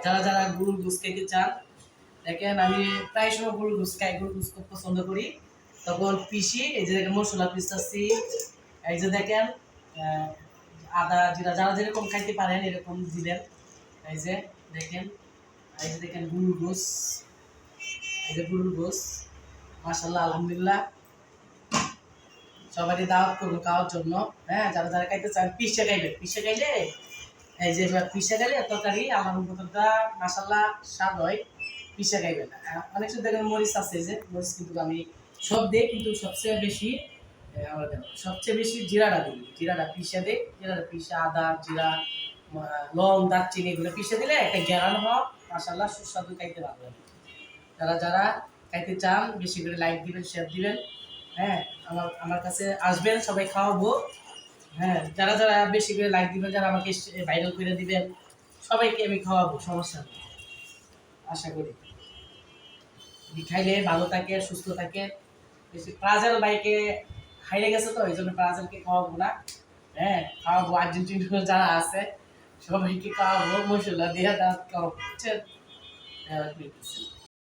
যারা যারা গরুর গোস খেতে চান, দেখেন আমি প্রায় সময় গরুর গোস খাই, গরুর গোস খুব পছন্দ করি। তখন পিসি এই যে দেখেন মশলা পিসতেছি, এই যে দেখেন আদা জিরা যারা যেরকম খাইতে পারেন এরকম দিলেন। এই যে দেখেন, এই যে দেখেন গরুর গোস, এই যে গরুর গোস, মাশাআল্লাহ আলহামদুলিল্লাহ। সবারই দাওয়াত করবো খাওয়ার জন্য। হ্যাঁ, যারা যারা খাইতে চান পিসে খাইবেন, পিসে খাইলে এই যে পিসে খাইলে তরকারি আমার উপরটা মাশাআল্লাহ স্বাদ হয়। পিসে খাইবেন না, অনেক সময় দেখেন মরিচ আছে, যে মরিচ কিন্তু আমি সব দিই, কিন্তু সবচেয়ে বেশি আমার সবচেয়ে বেশি জিরাটা দিই, জিরাটা পিসে দিই, জিরাটা পিসে আদা জিরা লং দারচিনি এগুলো পিসে দিলে একটা ঘেরানো হয়, মাশাআল্লাহ সুস্বাদু খাইতে ভালো লাগে। যারা যারা খাইতে চান বেশি করে লাইক দিবেন, শেয়ার দিবেন। হ্যাঁ, আমার আমার কাছে আসবেন, সবাই খাওয়াবো। হ্যাঁ, যারা যারা বেশি করে লাইক দিবেন, যারা আমাকে ভাইরাল করে দিবেন, সবাইকে আমি খাওয়াবো, সমস্যা নেই। আশা করি খাইলে ভালো থাকে, সুস্থ থাকে। বেশি প্রাজেল বাইকে হাইরে গেছে, তো এই জন্য প্রাজেলকে খাওয়াবো না। হ্যাঁ, খাওয়াবো আর্জেন্টিনা যারা আছে সবাইকে খাওয়াবো, মশলা দিয়ে দাঁত খাওয়াবো, বুঝছেন? হ্যাঁ,